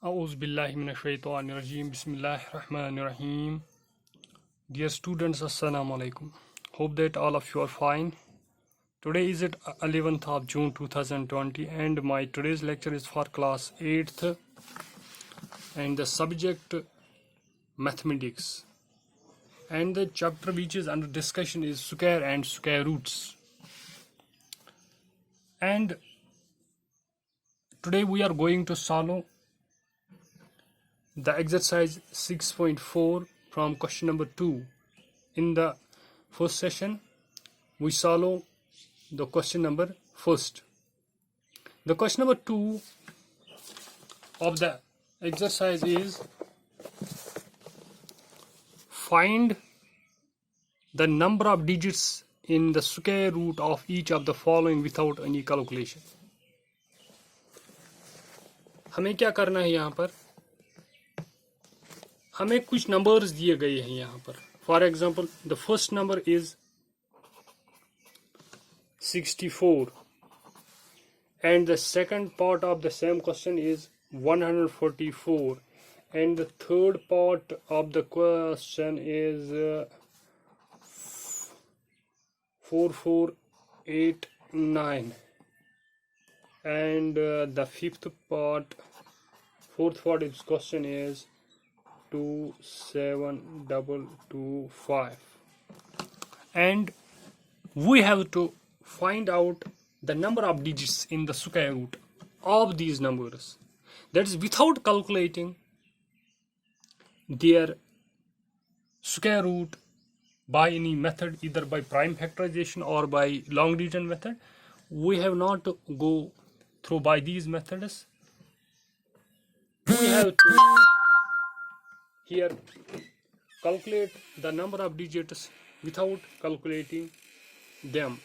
A'udhu billahi minash shaitanir rajim. Bismillahir rahmanir rahim. Dear students, assalamu alaikum. Hope that all of you are fine. Today is it 11th of June 2020 and my today's lecture is for class 8th and the subject mathematics. And the chapter which is under discussion is square and square roots. And today we are going to solve the exercise 6.4 from question number 2. In the first session, we solve the question number first. The question number 2 of the exercise is find the number of digits in the square root of each of the following without any calculation. हमें क्या करना है यहाँ पर? हमें कुछ numbers दिए गए हैं यहाँ पर. For example the first number is 64 and the second part of the same question is 144 and the third part of the question is 4489 and the fourth part of this question is 27225 and we have to find out the number of digits in the square root of these numbers, that is without calculating their square root by any method, either by prime factorization or by long division method. We have not to go through by these methods. We have to here calculate the number of digits without calculating them.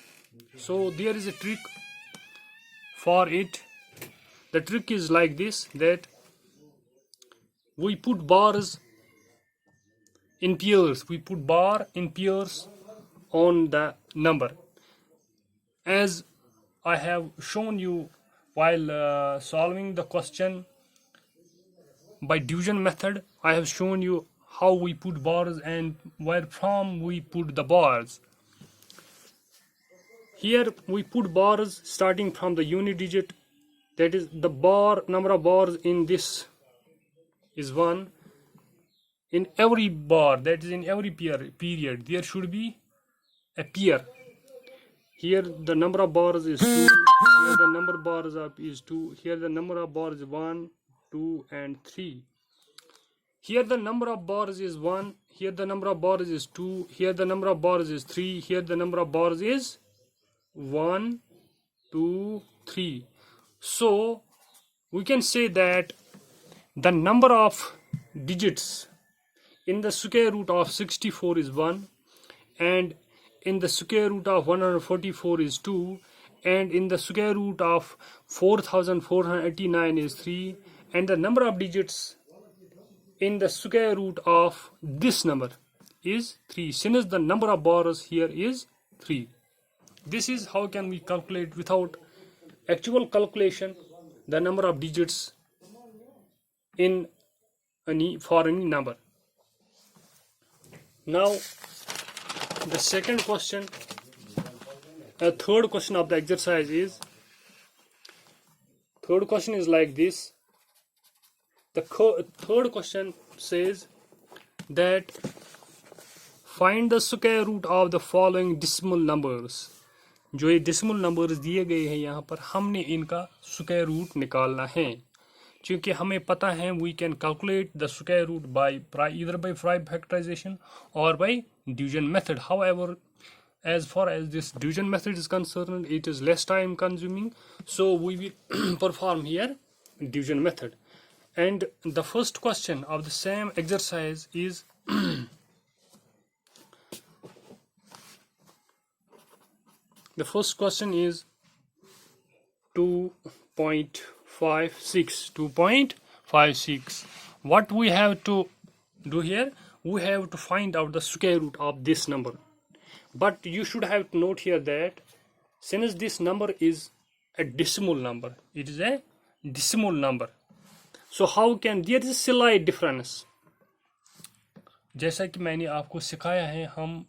So there is a trick for it. The trick is like this, that we put bars in pairs. We put bar in pairs on the number, as I have shown you while solving the question by division method. I have shown you how we put bars and where from we put the bars. Here we put bars starting from the unit digit, that is the bar number of bars in this is 1. In every bar, that is in every period, there should be a pair. Here the number of bars is 2, here the number of bars is 2, here the number of bars is 1, 2 and 3. Here the number of bars is 1, here the number of bars is 2, here the number of bars is 3, here the number of bars is 1, 2, 3. So we can say that the number of digits in the square root of 64 is 1, and in the square root of 144 is 2, and in the square root of 4489 is 3, and the number of digits in the square root of this number is 3, since the number of bars here is 3. This is how can we calculate without actual calculation the number of digits in for any number. Now the second question, a third question of the exercise is, third question is like this. The third question says that find the square root of the following decimal numbers. जो ये decimal numbers दिए गए हैं यहाँ पर, हमने इनका square root निकालना है. क्योंकि हमें पता है we can calculate the square root by either by prime factorization or by division method. However, as far as this division method is concerned, it is less time consuming, so we will perform here division method. And the first question of the same exercise is the first question is 2.56. What we have to do here, we have to find out the square root of this number. But you should have to note here that since this number is a decimal number, it is a decimal number, So how can there is a slight difference. जैसा कि मैंने आपको सिखाया है, हम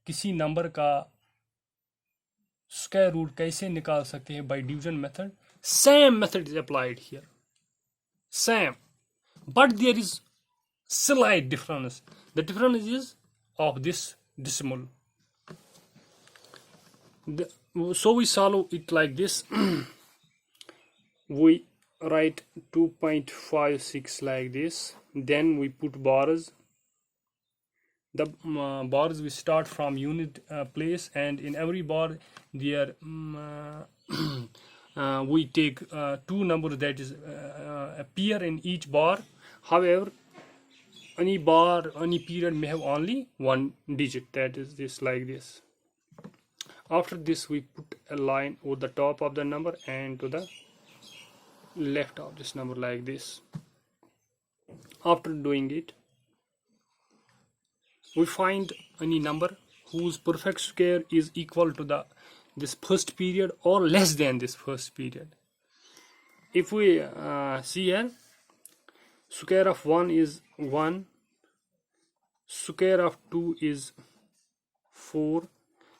किसी number का square root कैसे निकाल सकते हैं by division method. Same method is applied here. Same, but there is slight difference. The difference is of this decimal. So we solve it like this. We write 2.56 like this. Then we put bars. The bars we start from unit place, and in every bar there we take two numbers that is appear in each bar. However, any bar, any period may have only one digit, that is this like this. After this we put a line over the top of the number and to the left of this number like this. After doing it, we find any number whose perfect square is equal to this first period or less than this first period. If we see here, square of 1 is 1, square of 2 is 4,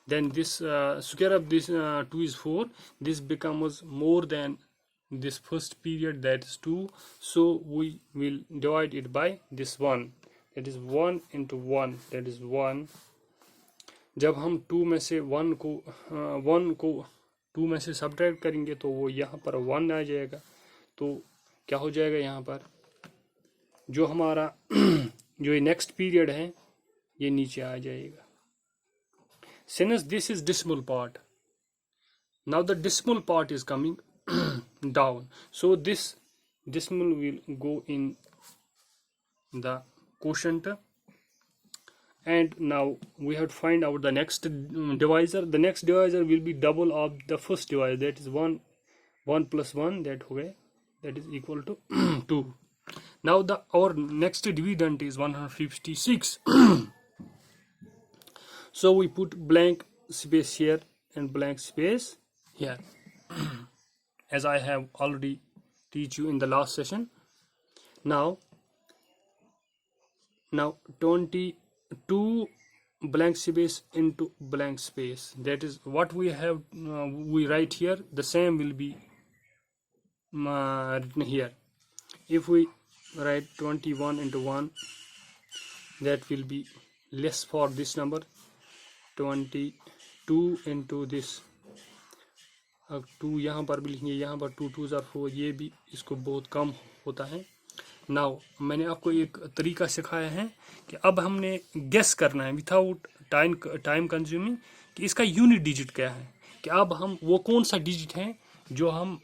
then this square of this 2 is 4, this becomes more than this first period, that is 2, so we will divide it by this 1, that is 1 into 1, that is 1. जब हम 2 में से 1 को 2 में से subtract करेंगे तो वो यहाँ पर 1 आ जाएगा. तो क्या हो जाएगा, यहाँ पर जो हमारा जो ये नेक्स्ट पीरियड है ये नीचे आ जाएगा. Since this is decimal part, now the decimal part is coming down, so this decimal will go in the quotient, and now we have to find out the next divisor. The next divisor will be double of the first divisor, that is 1 plus 1, that is equal to 2. Now our next dividend is 156. So we put blank space here and blank space here, as I have already teach you in the last session. Now 22 blank space into blank space, that is what we have we write here. The same will be written here. If we write 21 into 1, that will be less for this number. 22 into this, अब 2 यहाँ पर भी लिखेंगे, यहाँ पर 2 2s are 4, ये भी इसको बहुत कम होता है. नाउ मैंने आपको एक तरीका सिखाया है कि अब हमने गेस करना है विदाउट टाइम कंज्यूमिंग कि इसका यूनिट डिजिट क्या है, कि अब हम वो कौन सा डिजिट है जो हम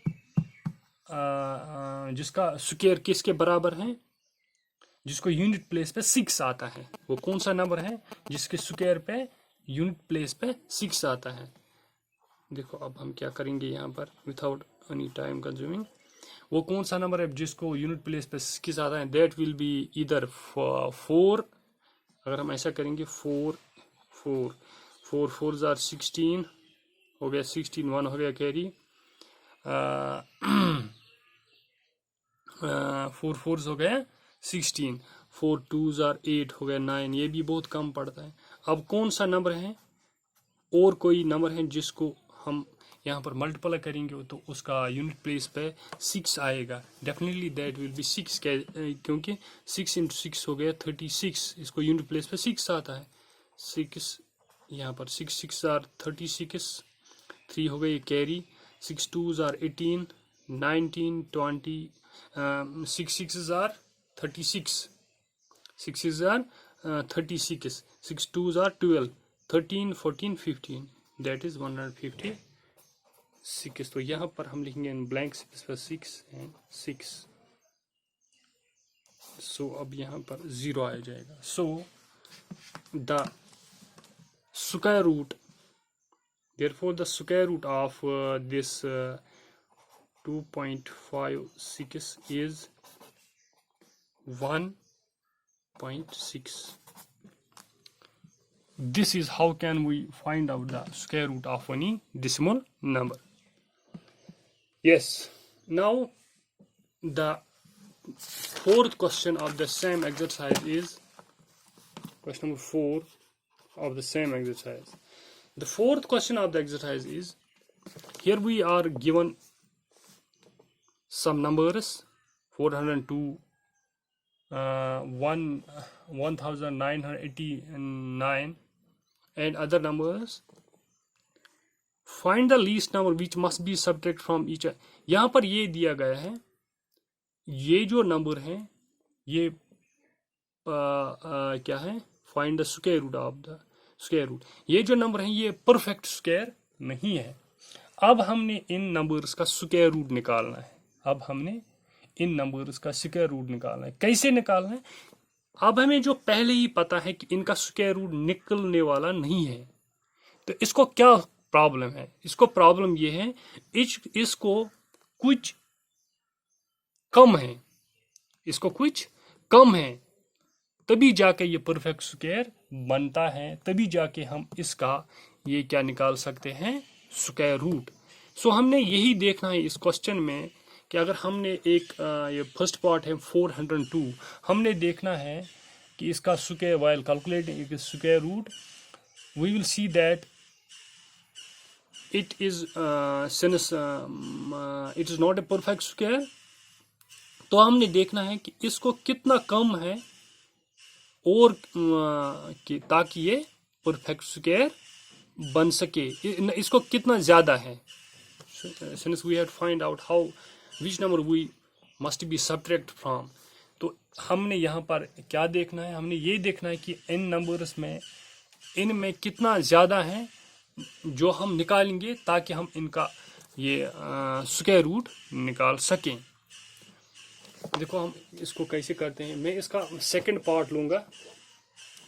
जिसका स्क्वायर किसके बराबर है, जिसको यूनिट प्लेस पे 6 आता है. वो कौन सा नंबर है जिसके स्क्वायर पे यूनिट प्लेस पे 6 आता है. देखो अब हम क्या करेंगे यहाँ पर विदाउट एनी टाइम कंज्यूमिंग. वो कौन सा नंबर है जिसको यूनिट प्लेस पे 6 आता है, दैट विल बी इधर 4. अगर हम ऐसा करेंगे 4 4s are 16 हो गया, 16 1 हो गया कैरी, 4 4s हो गया 16, 4 2s are 8 हो गया 9, ये भी बहुत कम पड़ता है. अब कौन सा नंबर है, और कोई नंबर है जिसको हम यहाँ पर मल्टीप्लाई करेंगे तो उसका यूनिट प्लेस पे 6 आएगा. डेफिनेटली दैट विल बी 6, क्योंकि 6 into 6 हो गया 36, इसको यूनिट प्लेस पे 6 आता है. 6 यहाँ पर 6 6 are 36, 3 हो गई carry, 6 2s are 18, 19 20, 6 6s are 36, 6 6s are 36, 6 2s are 12, 13 14 15, that is 156. तो यहाँ पर हम लिखेंगे इन ब्लैंक स्पेस पर 6 एंड 6. सो अब यहाँ पर 0 आ जाएगा. So the square root, therefore the square root of this 2.56 is 1.6. This is how can we find out the square root of any decimal number. Yes, now the fourth question of the same exercise is question number 4 of the same exercise. The fourth question of the exercise is, here we are given some numbers 402, 1989 and other numbers. Find the least number which must be subtracted from each. यहाँ पर ये दिया गया है, ये जो number हैं ये क्या है, find the square root of the square root. ये जो नंबर हैं ये परफेक्ट स्क्वायर नहीं है. अब हमने इन नंबर्स का स्क्वायर रूट निकालना है. अब हमने इन नंबर्स का स्क्वायर रूट निकालना है. कैसे निकालना है? अब हमें जो पहले ही पता है कि इनका स्क्वायर रूट निकलने वाला नहीं है, तो इसको क्या प्रॉब्लम है? इसको प्रॉब्लम ये है, इसको कुछ कम है, इसको कुछ कम है, तभी जाके ये परफेक्ट स्क्वायर बनता है, तभी जाके हम इसका ये क्या निकाल सकते हैं, स्क्वायर रूट. सो हमने यही देखना है इस क्वेश्चन में कि अगर हमने एक ये फर्स्ट पार्ट है 402, हमने देखना है कि इसका square while calculating square root, we will see that it is since it is not a perfect square. तो हमने देखना है कि इसको कितना कम है और ताकि ये परफेक्ट स्क्वायर बन सके, इसको कितना ज्यादा है. since we have to find out how which number we must be subtract from. तो हमने यहाँ पर क्या देखना है? हमने ये देखना है कि इन नंबर्स में इनमें कितना ज्यादा है जो हम निकालेंगे ताकि हम इनका ये स्क्वायर रूट निकाल सकें. देखो हम इसको कैसे करते हैं. मैं इसका सेकंड पार्ट लूंगा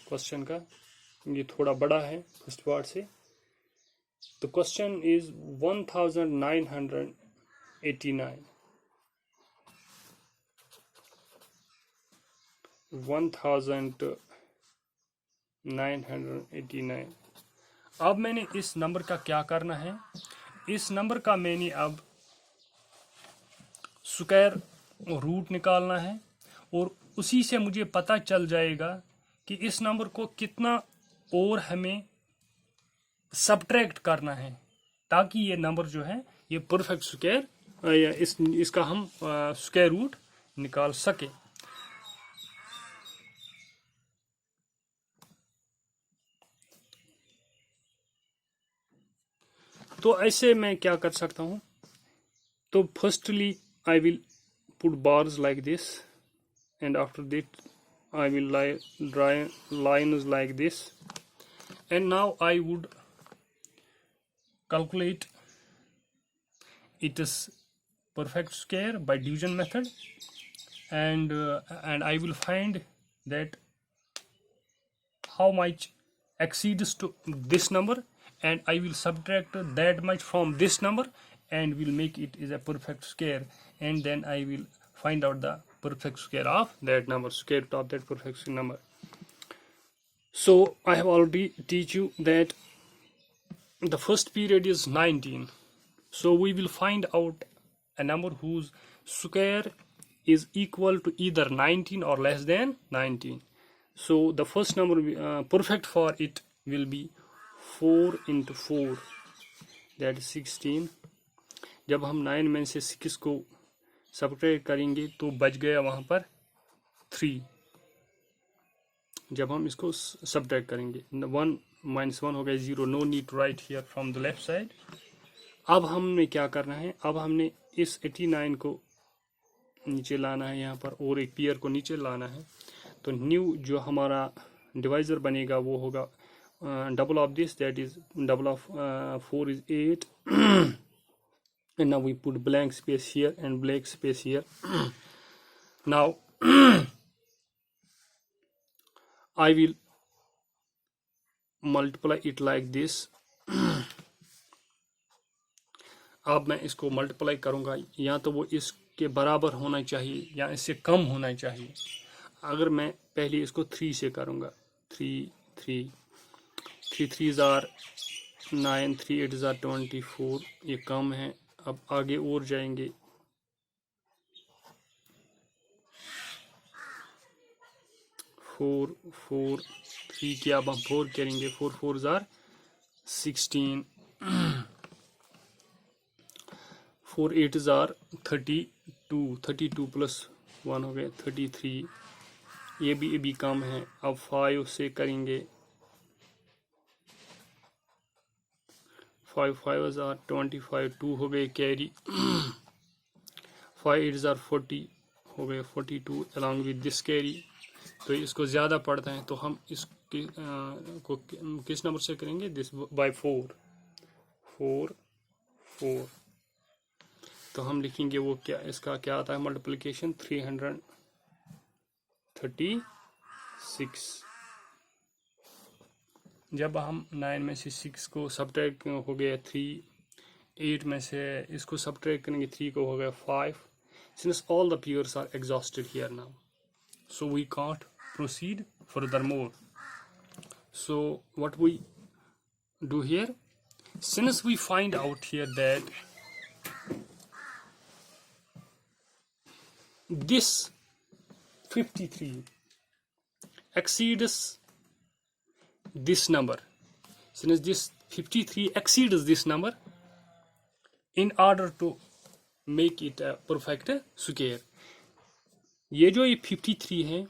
क्वेश्चन का, ये थोड़ा बड़ा है फर्स्ट पार्ट से. तो क्वेश्चन इज 1989. 1989. अब मैंने इस नंबर का क्या करना है? इस नंबर का मैंने अब स्क्वायर रूट निकालना है और उसी से मुझे पता चल जाएगा कि इस नंबर को कितना और हमें सब्ट्रैक्ट करना है ताकि ये नंबर जो है ये परफेक्ट स्क्वायर इसका हम स्क्वायर रूट निकाल सके. तो ऐसे मैं क्या कर सकता हूँ? तो firstly I will put bars like this and after that I will draw lines like this, and now I would calculate its perfect square by division method, and I will find that how much exceeds to this number, and I will subtract that much from this number and will make it is a perfect square, and then I will find out the perfect square of that number, square root of that perfect number. So I have already teach you that the first period is 19. So we will find out a number whose square is equal to either 19 or less than 19. So the first number perfect for it will be 4 into 4, that is 16. जब हम 9 में से 6 को subtract करेंगे तो बच गया वहाँ पर 3. जब हम इसको सब्ट्रैक्ट करेंगे 1 minus 1 हो गया 0. No need to write here from the left side. अब हमने क्या करना है? अब हमने इस 89 को नीचे लाना है यहाँ पर और एक पेयर को नीचे लाना है. तो न्यू जो हमारा डिवाइजर बनेगा वो होगा double of this, that is double of 4 is 8. And now we put blank space here and blank space here. Now I will multiply it like this. अब मैं इसको मल्टीप्लाई करूंगा, या तो वो इसके बराबर होना चाहिए या इससे कम होना चाहिए. अगर मैं पहले इसको 3 से करूंगा, 3 3s are 9, 3 8s are 24, ये कम है. अब आगे और जाएंगे, 4 4 3 की अब हम 4 करेंगे, 4 4 जार 16, 4 8 जार 32, 32 प्लस 1 हो गए 33, ये भी कम है। अब 5 से करेंगे, 5 5 जार 25, 2 हो गए कैरी, 5 8 जार 40 हो गए 42 अलॉन्ग विद दिस कैरी। तो इसको ज़्यादा पड़ता है तो हम इसके को किस नंबर से करेंगे, दिस बाय 4 4 4। तो हम लिखेंगे वो क्या, इसका क्या आता है मल्टीप्लिकेशन, 336। जब हम 9 में से 6 को सब्ट्रैक्ट हो गया 3, 8 में से इसको सब्ट्रैक्ट करेंगे 3 को हो गया 5। Since all the pairs are exhausted here now, so we can't proceed furthermore. So what we do here, since we find out here that this 53 exceeds this number, since this 53 exceeds this number, in order to make it a perfect square, ये जो ये 53 है,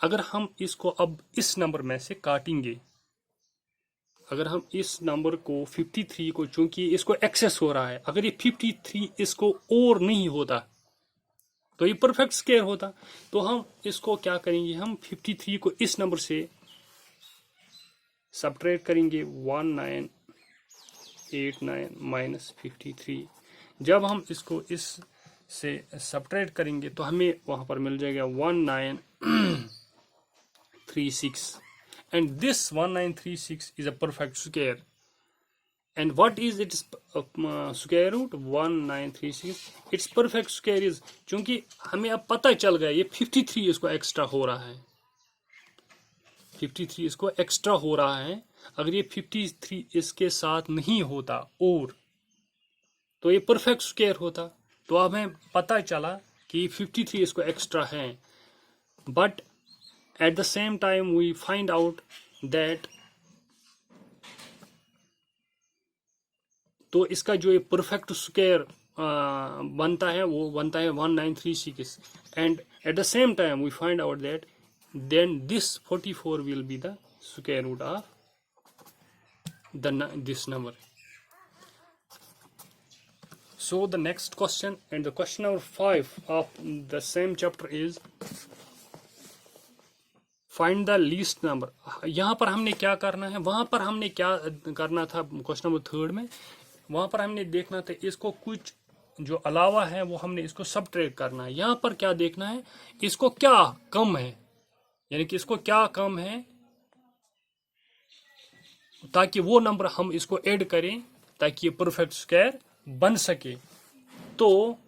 अगर हम इसको अब इस number में से काटेंगे, अगर हम इस नंबर को 53 को, चूंकि इसको एक्सेस हो रहा है, अगर ये 53 इसको और नहीं होता तो ये परफेक्ट स्क्वायर होता। तो हम इसको क्या करेंगे, हम 53 को इस नंबर से सब्ट्रैक्ट करेंगे 1989 माइनस 53। जब हम इसको इस से सब्ट्रैक्ट करेंगे तो हमें वहां पर मिल जाएगा 1936, and this 1936 is a perfect square. And what is its square root? 1936. Its perfect square is, चूंकि हमें अब पता चल गया ये 53 इसको एक्स्ट्रा हो रहा है, 53 इसको एक्स्ट्रा हो रहा है। अगर ये 53 इसके साथ नहीं होता और तो ये परफेक्ट स्क्वायर होता। तो अब हमें पता चला कि 53 इसको एक्स्ट्रा है, but at the same time we find out that, तो इसका जो ये परफेक्ट स्क्वायर बनता है वो बनता है 1936, and at the same time we find out that then this 44 will be the square root of this number. So the next question, and the question number 5 of the same chapter is find the least number. यहाँ पर हमने क्या करना है, वहां पर हमने क्या करना था क्वेश्चन नंबर 3 में, वहां पर हमने देखना था इसको कुछ जो अलावा है वो हमने इसको सब्ट्रैक्ट करना है। यहाँ पर क्या देखना है, इसको क्या कम है, यानी कि इसको क्या कम है, ताकि वो नंबर हम इसको ऐड करें ताकि ये परफेक्ट स्क्वायर बन सके। तो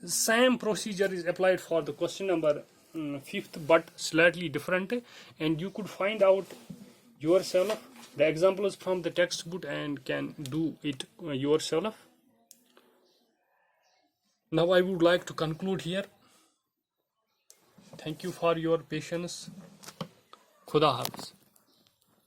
same procedure is applied for the question number 5th but slightly different, and you could find out yourself the examples from the textbook and can do it yourself. Now I would like to conclude here. Thank you for your patience. Khuda Hafiz.